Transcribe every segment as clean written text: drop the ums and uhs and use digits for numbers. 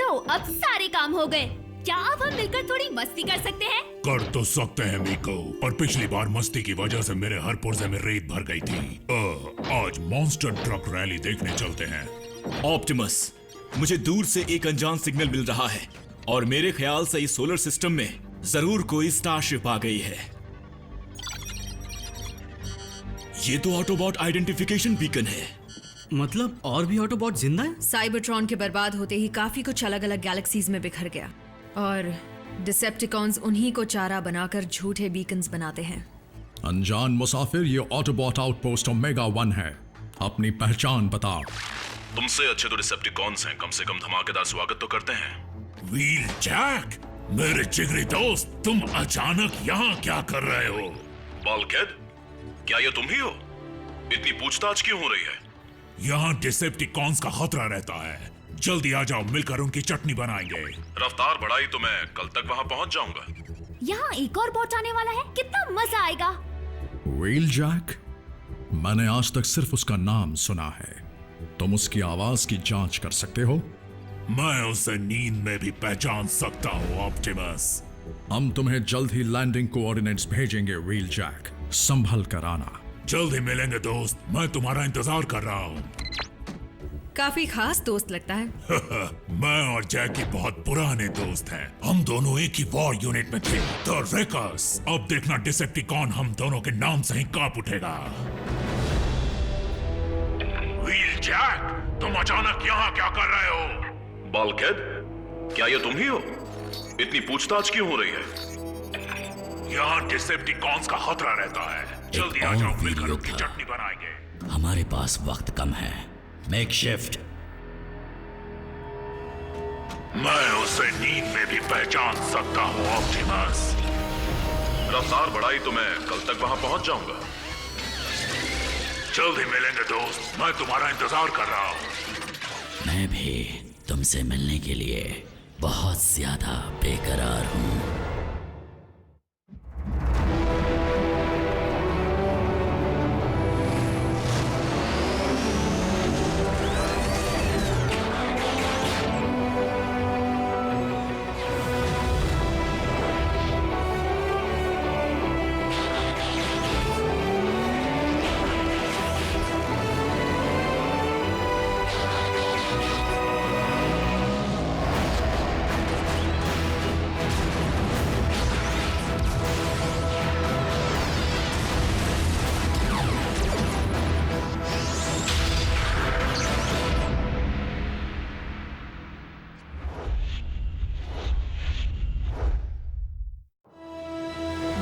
लो अब सारे काम हो गए। क्या अब हम मिलकर थोड़ी मस्ती कर सकते हैं? कर तो सकते हैं मीको, पर पिछली बार मस्ती की वजह से मेरे हर पुर्जे में रेत भर गई थी। आज मॉन्स्टर ट्रक रैली देखने चलते हैं। ऑप्टिमस, मुझे दूर से एक अनजान सिग्नल मिल रहा है और मेरे ख्याल से इस सोलर सिस्टम में जरूर कोई स्टारशिप आ गई है। ये तो ऑटोबॉट आइडेंटिफिकेशन बीकन है। मतलब और भी ऑटोबॉट जिंदा है? साइबरट्रॉन के बर्बाद होते ही काफी कुछ अलग अलग गैलेक्सीज में बिखर गया और डिसेप्टिकॉन्स उन्हीं को चारा बनाकर झूठे बीकन्स बनाते हैं। अनजान मुसाफिर, ये ऑटोबॉट आउटपोस्ट ओमेगा 1 है। अपनी पहचान बता। तुमसे अच्छे तो डिसेप्टिकॉन्स हैं, कम से कम धमाकेदार स्वागत तो करते हैं। व्हील जैक, मेरे जिगरी दोस्त, तुम अचानक यहाँ क्या कर रहे हो? बल्कहेड, क्या ये तुम ही हो? इतनी पूछताछ क्यों हो रही है? यहाँ डिसेप्टिकॉन्स का खतरा रहता है। जल्दी आ जाओ, मिलकर उनकी चटनी बनाएंगे। रफ्तार बढ़ाई तो मैं कल तक वहां पहुंच जाऊंगा। यहाँ एक और बॉट आने वाला है, कितना मजा आएगा। व्हील जैक, मैंने आज तक सिर्फ उसका नाम सुना है। तुम उसकी आवाज की जांच कर सकते हो? मैं उसे नींद में भी पहचान सकता हूँ ऑप्टिमस। हम तुम्हें जल्द ही लैंडिंग कोऑर्डिनेट्स भेजेंगे व्हील जैक, संभल कर आना। जल्दी मिलेंगे दोस्त, मैं तुम्हारा इंतजार कर रहा हूँ। काफी खास दोस्त लगता है। मैं और जैकी बहुत पुराने दोस्त हैं। हम दोनों एक ही वॉर यूनिट में थे, द रेकर्स। अब देखना डिसेप्टिकॉन हम दोनों के नाम से ही कांप उठेगा। व्हील जैक, तुम अचानक यहाँ क्या कर रहे हो? बल्कहेड, क्या ये तुम ही हो? इतनी पूछताछ क्यों हो रही है? यहाँ डिसेप्टिकॉन्स का खतरा रहता है। जल्दी आ जाओ, मिलकर उनकी चटनी बनाएंगे। हमारे पास वक्त कम है। Make shift. मैं उसे नींद में भी पहचान सकता हूँ ऑप्टिमस। रफ्तार बढ़ाई तो मैं कल तक वहां पहुंच जाऊंगा। जल्दी मिलेंगे दोस्त, मैं तुम्हारा इंतजार कर रहा हूँ। मैं भी तुमसे मिलने के लिए बहुत ज्यादा बेकरार हूँ।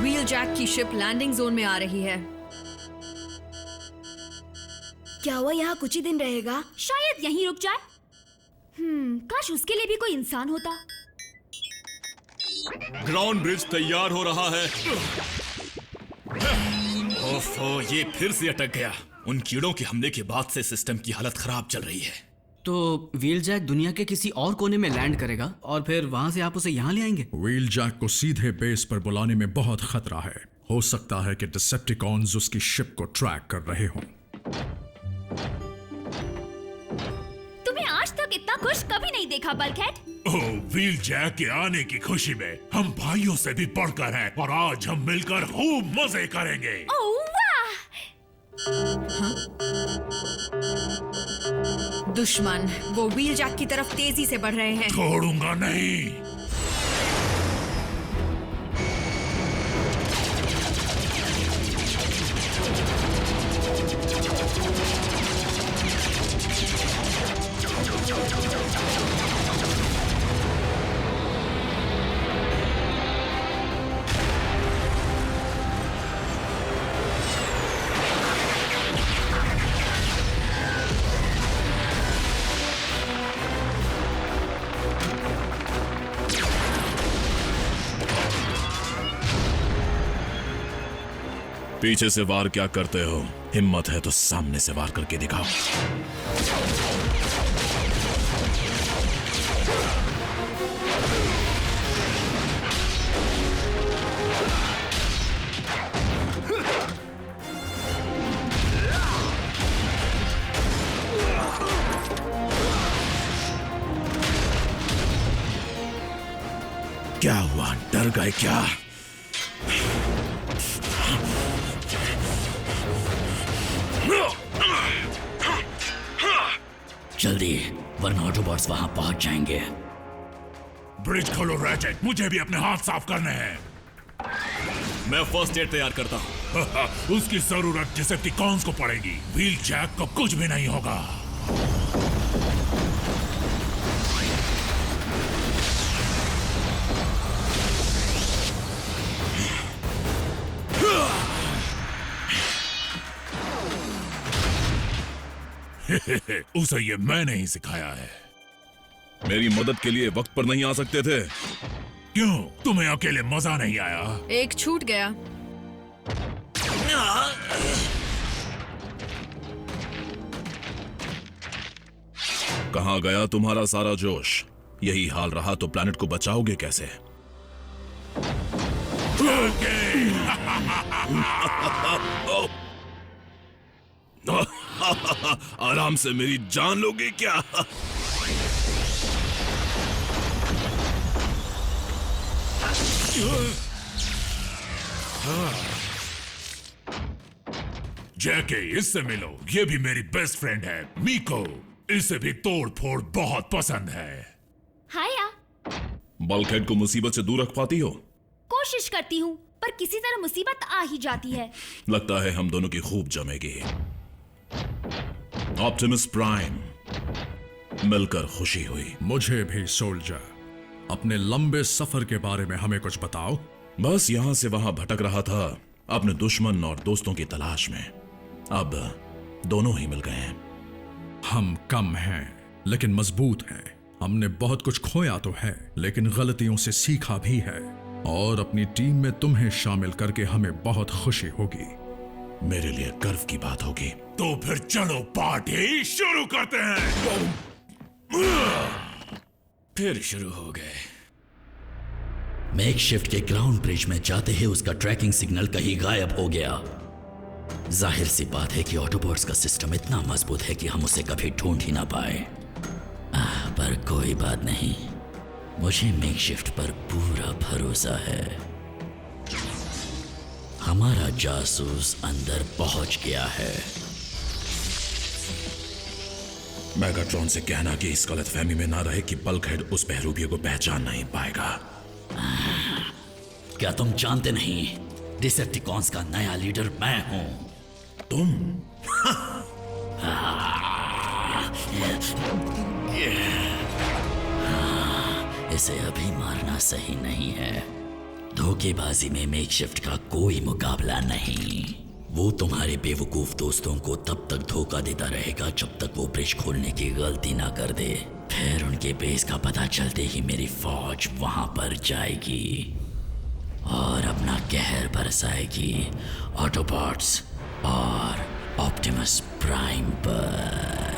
व्हील जैक की शिप लैंडिंग जोन में आ रही है। क्या वो यहाँ कुछ ही दिन रहेगा? शायद यहीं रुक जाए। काश उसके लिए भी कोई इंसान होता। ग्राउंड ब्रिज तैयार हो रहा है। ओफो, ये फिर से अटक गया। उन कीड़ों के हमले के बाद से सिस्टम की हालत खराब चल रही है। तो व्हील जैक दुनिया के किसी और कोने में लैंड करेगा और फिर वहां से आप उसे यहाँ ले आएंगे? व्हील जैक को सीधे बेस पर बुलाने में बहुत खतरा है। हो सकता है कि डिसेप्टिकॉन्स उसकी शिप को ट्रैक कर रहे हों। तुम्हें आज तक इतना खुश कभी नहीं देखा बल्कहेड। ओह, व्हील जैक के आने की खुशी में हम भाइयों से भी बढ़कर हैं और आज हम मिलकर खूब मजे करेंगे। ओह वाह! दुश्मन वो व्हील जैक की तरफ तेजी से बढ़ रहे हैं। छोड़ूंगा नहीं। पीछे से वार क्या करते हो? हिम्मत है तो सामने से वार करके दिखाओ। क्या हुआ, डर गए क्या? जल्दी, वरना ऑटोबॉट्स वहां पहुंच जाएंगे। ब्रिज खोलो रैचेट, मुझे भी अपने हाथ साफ करने हैं। मैं फर्स्ट एड तैयार करता हूं। उसकी जरूरत डिसेप्टिकॉन्स को पड़ेगी। व्हील जैक को कुछ भी नहीं होगा। उसे ये मैंने ही सिखाया है। मेरी मदद के लिए वक्त पर नहीं आ सकते थे? क्यों, तुम्हें अकेले मजा नहीं आया? एक छूट गया। कहां गया तुम्हारा सारा जोश? यही हाल रहा तो प्लैनेट को बचाओगे कैसे? आराम से मेरी जान लोगे क्या? जैके, इससे मिलो। ये भी मेरी बेस्ट फ्रेंड है, मीको। इसे भी तोड़ फोड़ बहुत पसंद है। हाया। बल्कहेड को मुसीबत से दूर रख पाती हो? कोशिश करती हूँ, पर किसी तरह मुसीबत आ ही जाती है। लगता है हम दोनों की खूब जमेगी। ऑप्टिमस प्राइम, मिलकर खुशी हुई। मुझे भी सोल्जर। अपने लंबे सफर के बारे में हमें कुछ बताओ। बस यहां से वहां भटक रहा था, अपने दुश्मन और दोस्तों की तलाश में। अब दोनों ही मिल गए हैं। हम कम हैं, लेकिन मजबूत हैं। हमने बहुत कुछ खोया तो है, लेकिन गलतियों से सीखा भी है। और अपनी टीम में तुम्हें शामिल करके हमें बहुत खुशी होगी। मेरे लिए गर्व की बात होगी। तो फिर चलो पार्टी शुरू करते हैं। फिर शुरू हो गए। मेकशिफ्ट के ग्राउंड ब्रिज में जाते ही उसका ट्रैकिंग सिग्नल कहीं गायब हो गया। जाहिर सी बात है कि ऑटोबॉट्स का सिस्टम इतना मजबूत है कि हम उसे कभी ढूंढ ही ना पाए। पर कोई बात नहीं, मुझे मेकशिफ्ट पर पूरा भरोसा है। हमारा जासूस अंदर पहुंच गया है। मैगाट्रॉन से कहना कि इस गलतफहमी में ना रहे कि बल्कहेड उस बहरूपिये को पहचान नहीं पाएगा। क्या तुम जानते नहीं, डिसेप्टिकॉन्स का नया लीडर मैं हूं। तुम? इसे अभी मारना सही नहीं है। धोखेबाजी में मेकशिफ्ट का कोई मुकाबला नहीं। वो तुम्हारे बेवकूफ दोस्तों को तब तक धोखा देता रहेगा जब तक वो ब्रिज खोलने की गलती ना कर दे। फिर उनके बेस का पता चलते ही मेरी फौज वहां पर जाएगी और अपना कहर बरसाएगी ऑटोबॉट्स और ऑप्टिमस प्राइम पर।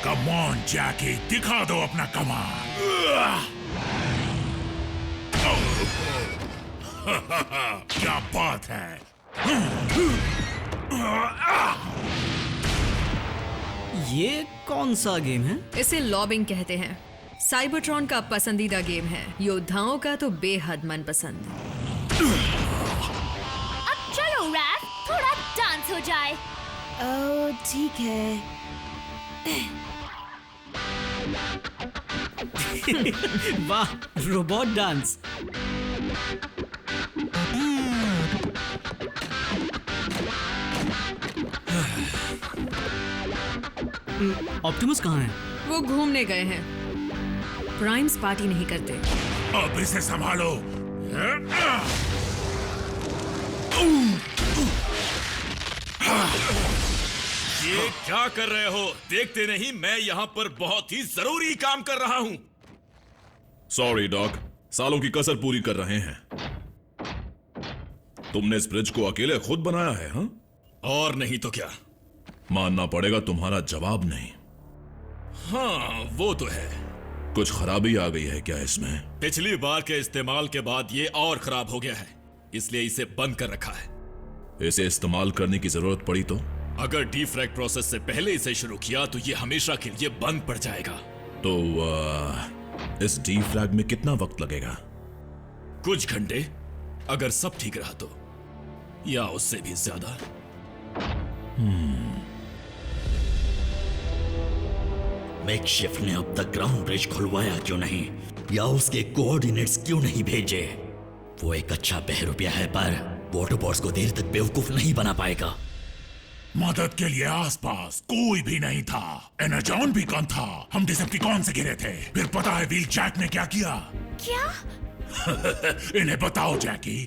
कम ऑन जैकी, दिखा दो अपना कमाल। क्या बात है। ये कौन सा गेम है? इसे लॉबिंग कहते हैं। साइबरट्रॉन का पसंदीदा गेम है, योद्धाओं का तो बेहद मनपसंद। अब चलो रैफ, थोड़ा डांस हो जाए। ठीक है। वाह, रोबोट डांस। ऑप्टिमस कहाँ है? वो घूमने गए हैं। प्राइम्स पार्टी नहीं करते। अब इसे संभालो। ये क्या कर रहे हो? देखते नहीं मैं यहाँ पर बहुत ही जरूरी काम कर रहा हूँ। सॉरी डॉग, सालों की कसर पूरी कर रहे हैं। तुमने इस ब्रिज को अकेले खुद बनाया है? हाँ, और नहीं तो क्या। मानना पड़ेगा तुम्हारा जवाब नहीं। हाँ वो तो है। कुछ खराबी आ गई है क्या इसमें? पिछली बार के इस्तेमाल के बाद ये और खराब हो गया है, इसलिए इसे बंद कर रखा है। इसे इस्तेमाल करने की जरूरत पड़ी तो? अगर डीफ्रैग प्रोसेस से पहले इसे शुरू किया तो ये हमेशा के लिए बंद पड़ जाएगा। तो इस डीफ्रैग में कितना वक्त लगेगा? कुछ घंटे, अगर सब ठीक रहा तो, या उससे भी ज्यादा। मेकशिफ्ट ने अब तक ग्राउंड ब्रिज खुलवाया क्यों नहीं, या उसके कोऑर्डिनेट्स क्यों नहीं भेजे? वो एक अच्छा बहरूपिया है, पर वॉटरबॉट्स को देर तक बेवकूफ नहीं बना पाएगा। मदद के लिए आसपास कोई भी नहीं था। एनर्जॉन भी कम था। हम डिसेप्टिकॉन से घिरे थे। फिर पता है व्हील जैक ने क्या किया? क्या? इन्हें बताओ जैकी।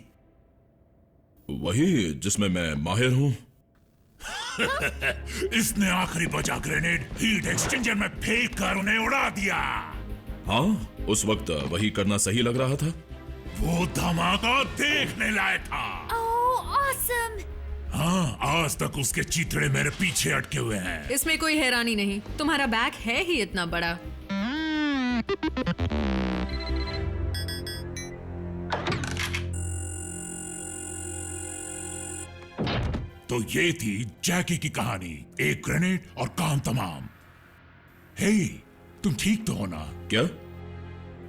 वही जिसमें मैं माहिर हूं। इसने आखिरी बचा ग्रेनेड हीट एक्सचेंजर में फेंक कर उन्हें उड़ा दिया। हाँ, उस वक्त वही करना सही लग रहा था। वो धमाका देखने लायक था। ओह ऑसम। हाँ, आज तक उसके चिथड़े मेरे पीछे अटके हुए हैं। इसमें कोई हैरानी नहीं, तुम्हारा बैग है ही इतना बड़ा। तो ये थी जैकी की कहानी, एक ग्रेनेड और काम तमाम। हे, तुम ठीक तो हो ना? क्या?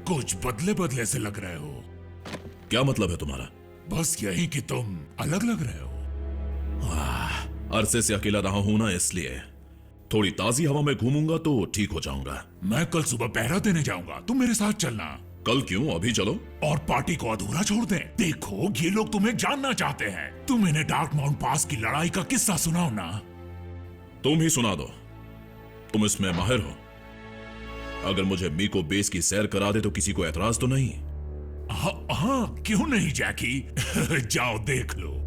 कुछ बदले बदले से लग रहे हो। क्या मतलब है तुम्हारा? बस यही कि तुम अलग लग रहे हो। अरसे से अकेला रहा हूं ना, इसलिए थोड़ी ताजी हवा में घूमूंगा तो ठीक हो जाऊंगा। मैं कल सुबह पहरा देने जाऊंगा, तुम मेरे साथ चलना। कल क्यों? अभी चलो। और पार्टी को अधूरा छोड़ दें। देखो, ये लोग तुम्हें जानना चाहते हैं। तुम इन्हें डार्क माउंट पास की लड़ाई का किस्सा सुनाओ ना। तुम ही सुना दो, तुम इसमें माहिर हो। अगर मुझे मीको बेस की सैर करा दे तो किसी को एतराज तो नहीं? हाँ, क्यों नहीं जैकी। जाओ देख लो।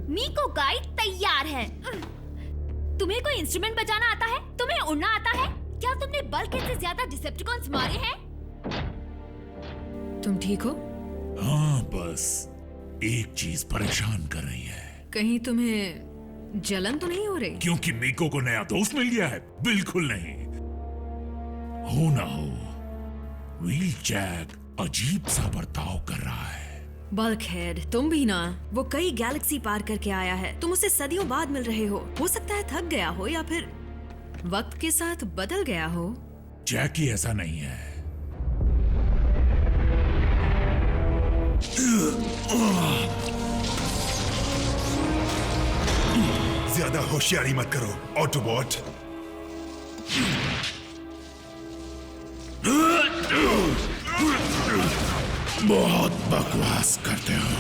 मीको गाइड तैयार है। तुम्हें कोई इंस्ट्रूमेंट बजाना आता है? तुम्हें उड़ना आता है? क्या तुमने बल्कि से ज्यादा डिसेप्टिकॉन्स मारे हैं? तुम ठीक हो? हाँ, बस एक चीज परेशान कर रही है। कहीं तुम्हें जलन तो नहीं हो रही? क्योंकि मीको को नया दोस्त मिल गया है? बिल्कुल नहीं। हो ना हो, व्हील जैक अजीब सा बर्ताव कर रहा है। बल्कहेड, तुम भी ना। वो कई गैलेक्सी पार करके आया है। तुम उससे सदियों बाद मिल रहे हो सकता है थक गया हो या फिर वक्त के साथ बदल गया हो। जैकी ऐसा नहीं है। ज्यादा होशियारी मत करो ऑटोबॉट। बहुत बकवास करते हो।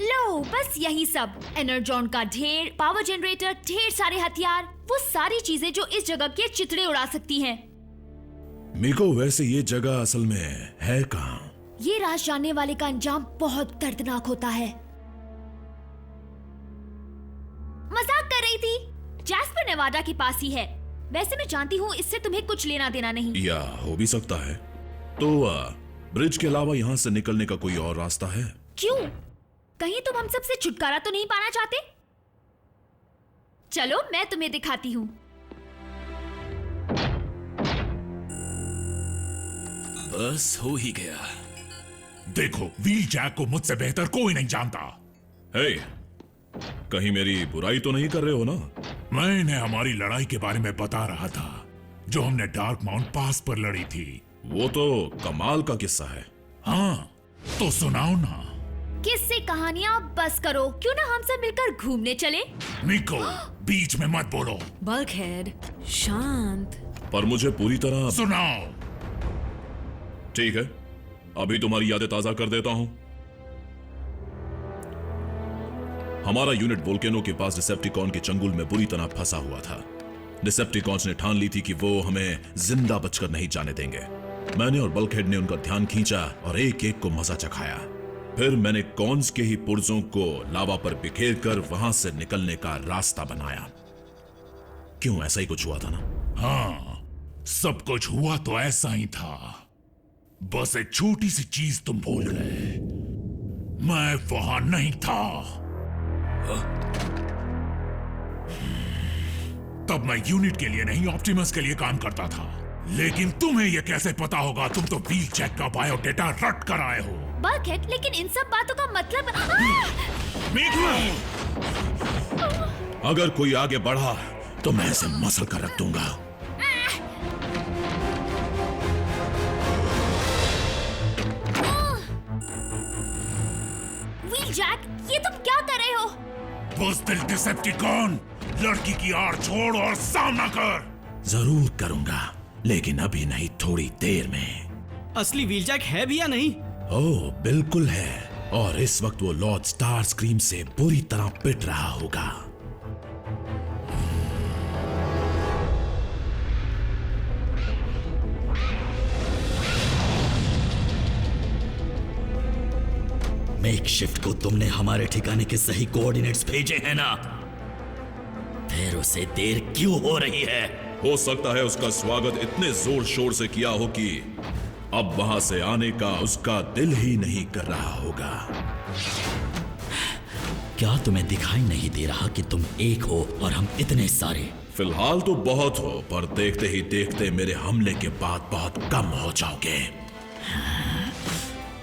लो, बस यही सब। एनर्जॉन का ढेर, पावर जनरेटर, ढेर सारे हथियार, वो सारी चीजें जो इस जगह के चितड़े उड़ा सकती हैं। मीको, वैसे ये जगह असल में है कहाँ? ये राज जानने वाले का अंजाम बहुत दर्दनाक होता है। मजाक कर रही थी। जैस्पर नेवाडा के पास ही है। वैसे मैं जानती हूँ इससे तुम्हें कुछ लेना देना नहीं। या हो भी सकता है। तो ब्रिज के अलावा यहाँ से निकलने का कोई और रास्ता है? क्यों? कहीं तुम हम सब से छुटकारा तो नहीं पाना चाहते? चलो, मैं तुम्हें दिखाती हूँ। बस हो ही गया। देखो, व्हील जैक को मुझसे बेहतर कोई नहीं जानता। हे, कहीं मेरी बुराई तो नहीं कर रहे हो ना? मैं इन्हें हमारी लड़ाई के बारे में बता रहा था, जो हमने डार्क माउंट पास पर लड़ी थी। वो तो कमाल का किस्सा है। हाँ, तो सुनाओ ना। किससे कहानियां बस करो। क्यों ना हम सब मिलकर घूमने चले? मीको, बीच में मत बोलो। बल्कहेड, शांत। पर मुझे पूरी तरह। सुनाओ। ठीक है, अभी तुम्हारी यादें ताजा कर देता हूं। हमारा यूनिट वोल्केनो के पास डिसेप्टिकॉन के चंगुल में बुरी तरह फंसा हुआ था। डिसेप्टिकॉन्स ने ठान ली थी कि वो हमें जिंदा बचकर नहीं जाने देंगे। मैंने और बल्कहेड ने उनका ध्यान खींचा और एक एक को मजा चखाया। फिर मैंने कॉन्स के ही पुर्जों को लावा पर बिखेर कर वहां से निकलने का रास्ता बनाया। क्यों, ऐसा ही कुछ हुआ था ना? हाँ, सब कुछ हुआ तो ऐसा ही था। बस एक छोटी सी चीज तुम भूल गए। मैं वहां नहीं था। तब मैं यूनिट के लिए नहीं, ऑप्टिमस के लिए काम करता था। लेकिन तुम्हें ये कैसे पता होगा? तुम तो व्हीलजैक का बायोडेटा रट कर आए हो। बल्कहेड, लेकिन इन सब बातों का मतलब अगर कोई आगे बढ़ा तो मैं इसे मसल कर रख दूंगा। व्हीलजैक, ये तुम क्या कर रहे हो? बुज़दिल डिसेप्टिकॉन, लड़की की आड़ छोड़ और सामना कर। जरूर करूंगा, लेकिन अभी नहीं, थोड़ी देर में। असली व्हीलजैक है भी या नहीं? ओह बिल्कुल है, और इस वक्त वो लॉर्ड स्टार स्क्रीम से बुरी तरह पिट रहा होगा। मेकशिफ्ट को तुमने हमारे ठिकाने के सही कोऑर्डिनेट्स भेजे हैं ना? फिर उसे देर क्यों हो रही है? हो सकता है उसका स्वागत इतने जोर शोर से किया हो कि अब वहां से आने का उसका दिल ही नहीं कर रहा होगा। क्या तुम्हें दिखाई नहीं दे रहा कि तुम एक हो और हम इतने सारे? फिलहाल तो बहुत हो, पर देखते ही देखते मेरे हमले के बाद बहुत कम हो जाओगे।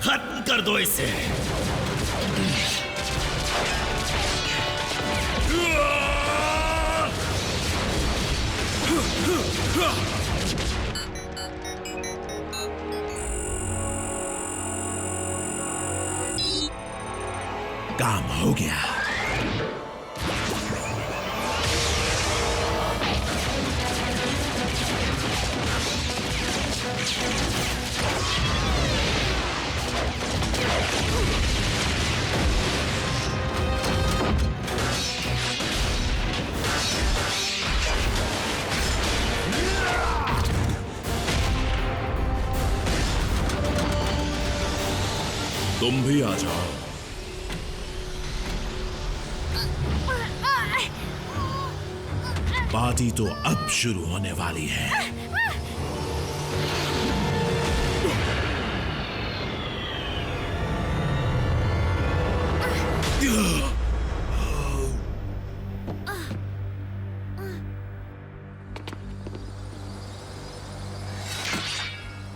खत्म कर दो इसे। काम हो गया। तुम भी आ जाओ। पार्टी तो अब शुरू होने वाली है।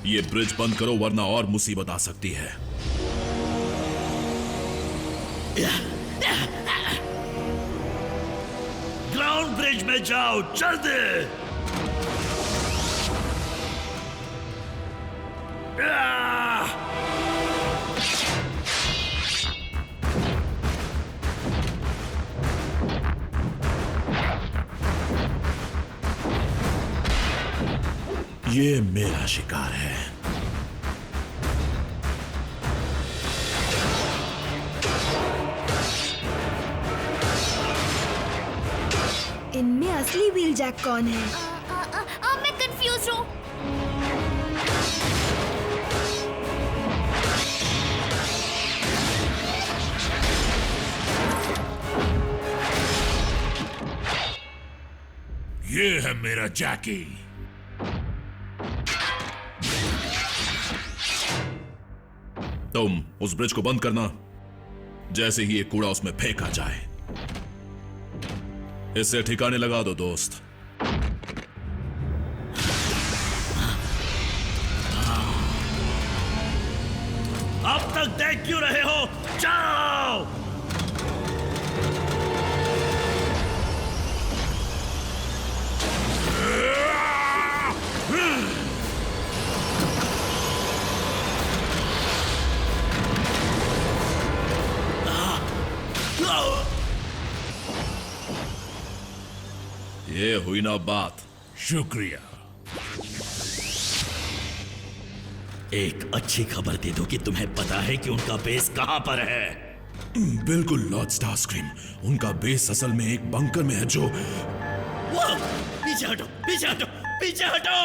ये ब्रिज बंद करो, वरना और मुसीबत आ सकती है। ग्राउंड ब्रिज में जाओ, जल्दी। ये मेरा शिकार है। इनमें असली व्हीलजैक कौन है? मैं कंफ्यूज हूँ। ये है मेरा जैकी। तुम उस ब्रिज को बंद करना, जैसे ही ये कूड़ा उसमें फेंका जाए। इसे ठिकाने लगा दो दोस्त। अब तक देख क्यों रहे हो? जाओ। ये हुई ना बात। शुक्रिया। एक अच्छी खबर दे दो कि तुम्हें पता है कि उनका बेस कहां पर है। बिल्कुल लॉर्ड स्टारस्क्रीम, उनका बेस असल में एक बंकर में है जो... पीछे हटो, पीछे हटो, पीछे हटो।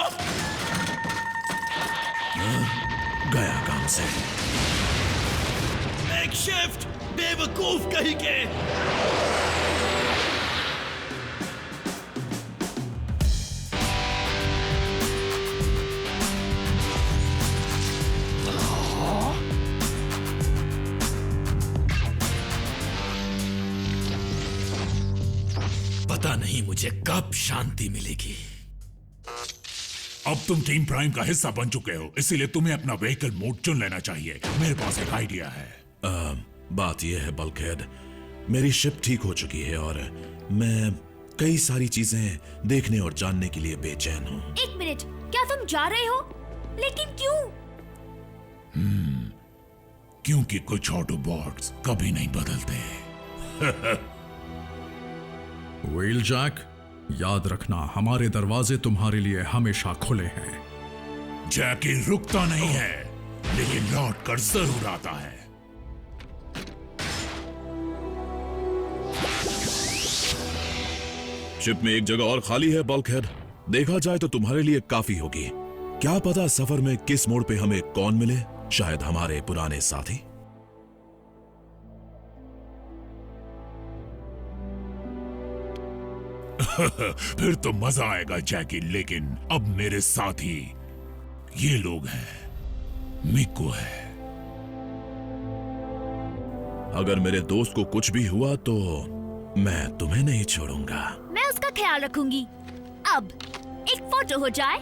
गया काम से। मेकशिफ्ट, बेवकूफ कहीं के। पता नहीं मुझे कब शांति मिलेगी। अब तुम टीम प्राइम का हिस्सा बन चुके हो, इसीलिए तुम्हें अपना व्हीकल मोड चुन लेना चाहिए। मेरे पास एक आइडिया है। बात यह है बल्कहेड, मेरी शिप ठीक हो चुकी है और मैं कई सारी चीजें देखने और जानने के लिए बेचैन हूँ। एक मिनट, क्या तुम जा रहे हो? लेकिन क्यों? क्योंकि कुछ ऑटोबॉट्स कभी नहीं बदलते। व्हीलजैक, याद रखना हमारे दरवाजे तुम्हारे लिए हमेशा खुले हैं। जैकी रुकता नहीं है, लेकिन लौट कर जरूर आता है। शिप में एक जगह और खाली है बल्कहेड, देखा जाए तो तुम्हारे लिए काफी होगी। क्या पता सफर में किस मोड़ पे हमें कौन मिले, शायद हमारे पुराने साथी। फिर तो मजा आएगा जैकी, लेकिन अब मेरे साथी ये लोग हैं। मिको है। अगर मेरे दोस्त को कुछ भी हुआ तो मैं तुम्हें नहीं छोड़ूंगा। मैं उसका ख्याल रखूंगी। अब एक फोटो हो जाए।